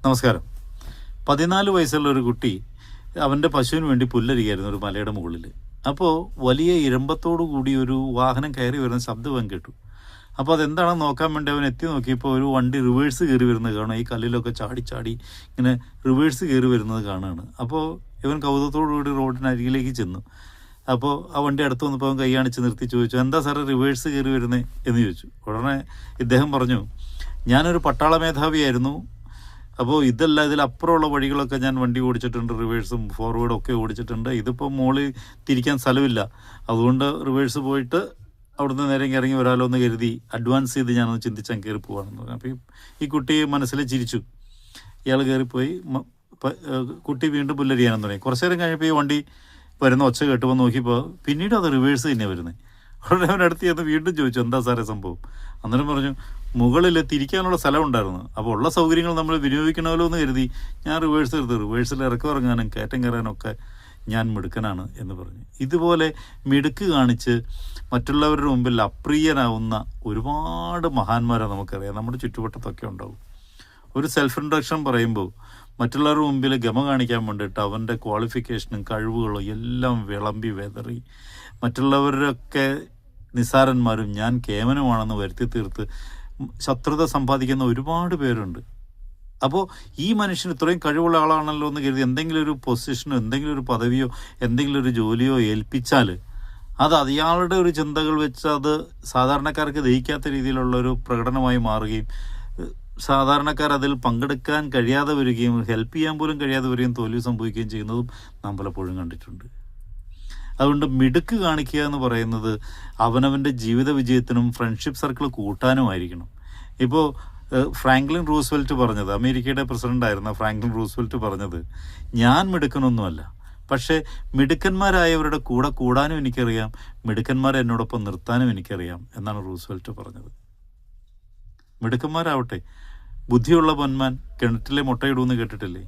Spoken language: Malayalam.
നമസ്കാരം. 14 വയസ്സുള്ള ഒരു കുട്ടി അവൻ്റെ പശുവിന് വേണ്ടി പുല്ലരിയായിരുന്നു ഒരു മലയുടെ മുകളിൽ. അപ്പോൾ വലിയ ഇരമ്പത്തോടു കൂടി ഒരു വാഹനം കയറി വരുന്ന ശബ്ദം അവൻ കേട്ടു. അപ്പോൾ അതെന്താണെന്ന് നോക്കാൻ വേണ്ടി അവൻ എത്തി നോക്കിയപ്പോൾ ഒരു വണ്ടി റിവേഴ്സ് കയറി വരുന്നത് കാണും. ഈ കല്ലിലൊക്കെ ചാടി ചാടി ഇങ്ങനെ റിവേഴ്സ് കയറി വരുന്നത് കാണുകയാണ്. അപ്പോൾ ഇവൻ കൗതുകത്തോടു കൂടി റോഡിനരികിലേക്ക് ചെന്നു. അപ്പോൾ ആ വണ്ടി അടുത്ത് വന്നപ്പോൾ അവൻ കൈ കാണിച്ച് നിർത്തി ചോദിച്ചു, എന്താ സാറേ റിവേഴ്സ് കയറി വരുന്നത് എന്ന് ചോദിച്ചു. ഉടനെ ഇദ്ദേഹം പറഞ്ഞു, ഞാനൊരു പട്ടാള മേധാവിയായിരുന്നു. അപ്പോൾ ഇതിലപ്പുറമുള്ള വഴികളൊക്കെ ഞാൻ വണ്ടി ഓടിച്ചിട്ടുണ്ട്, റിവേഴ്സും ഫോർവേഡും ഒക്കെ ഓടിച്ചിട്ടുണ്ട്. ഇതിപ്പോൾ മോളിൽ തിരിക്കാൻ സ്ഥലമില്ല, അതുകൊണ്ട് റിവേഴ്സ് പോയിട്ട് അവിടുന്ന് നേരെ ഇറങ്ങി വരാമല്ലോ എന്ന് കരുതി അഡ്വാൻസ് ചെയ്ത് ഞാനൊന്ന് ചിന്തിച്ചാൽ കയറി പോകാമെന്ന് പറഞ്ഞു. അപ്പോൾ ഈ കുട്ടി മനസ്സിൽ ചിരിച്ചു. ഇയാൾ കയറിപ്പോയി. കുട്ടി വീണ്ടും പുല്ലരിയാനെന്ന് തുടങ്ങി. കുറച്ചു നേരം കഴിഞ്ഞപ്പോൾ ഈ വണ്ടി വരുന്ന ഒച്ച കേട്ടുമ്പോൾ നോക്കിയപ്പോൾ പിന്നീട് അത് റിവേഴ്സ് തന്നെയാണ് വരുന്നത്. ഉടനെ അവനടുത്ത് ചെന്ന് വീണ്ടും ചോദിച്ചു, എന്താ സാറേ സംഭവം? അന്നേരം പറഞ്ഞു, മുകളിൽ തിരിക്കാനുള്ള സ്ഥലം ഉണ്ടായിരുന്നു, അപ്പോൾ ഉള്ള സൗകര്യങ്ങൾ നമ്മൾ വിനിയോഗിക്കണമല്ലോ എന്ന് കരുതി ഞാൻ റിവേഴ്സ് എടുത്തു. റിവേഴ്സിൽ ഇറക്കം ഇറങ്ങാനും കയറ്റം കയറാനൊക്കെ ഞാൻ മിടുക്കനാണ് എന്ന് പറഞ്ഞു. ഇതുപോലെ മിടുക്ക് കാണിച്ച് മറ്റുള്ളവരുടെ മുമ്പിൽ അപ്രിയനാവുന്ന ഒരുപാട് മഹാന്മാരെ നമുക്കറിയാം, നമ്മുടെ ചുറ്റുവട്ടത്തൊക്കെ ഉണ്ടാവും. ഒരു സെൽഫ് ഇൻട്രഡക്ഷൻ പറയുമ്പോൾ മറ്റുള്ളവരുടെ മുമ്പിൽ ഗമ കാണിക്കാൻ വേണ്ടിയിട്ട് അവൻ്റെ ക്വാളിഫിക്കേഷനും കഴിവുകളും എല്ലാം വിളമ്പി വെതറി മറ്റുള്ളവരൊക്കെ നിസ്സാരന്മാരും ഞാൻ കേവലമാണെന്ന് വരുത്തി തീർത്ത് ശത്രുത സമ്പാദിക്കുന്ന ഒരുപാട് പേരുണ്ട്. അപ്പോൾ ഈ മനുഷ്യൻ ഇത്രയും കഴിവുള്ള ആളാണല്ലോ എന്ന് കരുതി എന്തെങ്കിലും ഒരു പൊസിഷനോ എന്തെങ്കിലും ഒരു പദവിയോ എന്തെങ്കിലും ഒരു ജോലിയോ ഏൽപ്പിച്ചാൽ അത് അയാളുടെ ഒരു ചിന്തകൾ വെച്ച് അത് സാധാരണക്കാർക്ക് ദഹിക്കാത്ത രീതിയിലുള്ളൊരു പ്രകടനമായി മാറുകയും സാധാരണക്കാർ അതിൽ പങ്കെടുക്കാൻ കഴിയാതെ വരികയും ഹെൽപ്പ് ചെയ്യാൻ പോലും കഴിയാതെ വരികയും തോൽവി സംഭവിക്കുകയും ചെയ്യുന്നതും നാം പലപ്പോഴും കണ്ടിട്ടുണ്ട്. അതുകൊണ്ട് മിടുക്ക് കാണിക്കുക എന്ന് പറയുന്നത് അവനവൻ്റെ ജീവിത വിജയത്തിനും ഫ്രണ്ട്ഷിപ്പ് സർക്കിൾ കൂട്ടാനുമായിരിക്കണം. ഇപ്പോൾ ഫ്രാങ്ക്ലിൻ റൂസ്വെൽറ്റ് പറഞ്ഞത്, അമേരിക്കയുടെ പ്രസിഡൻ്റായിരുന്ന ഫ്രാങ്ക്ലിൻ റൂസ്വെൽറ്റ് പറഞ്ഞത്, ഞാൻ മിടുക്കനൊന്നുമല്ല, പക്ഷേ മിടുക്കന്മാരായവരുടെ കൂടെ കൂടാനും എനിക്കറിയാം, മിടുക്കന്മാരെ എന്നോടൊപ്പം നിർത്താനും എനിക്കറിയാം എന്നാണ് റൂസ്വെൽറ്റ് പറഞ്ഞത്. മിടുക്കന്മാരാവട്ടെ. ബുദ്ധിയുള്ള പൊന്മാൻ കിണറ്റിലെ മുട്ടയിടുമെന്ന് കേട്ടിട്ടില്ലേ?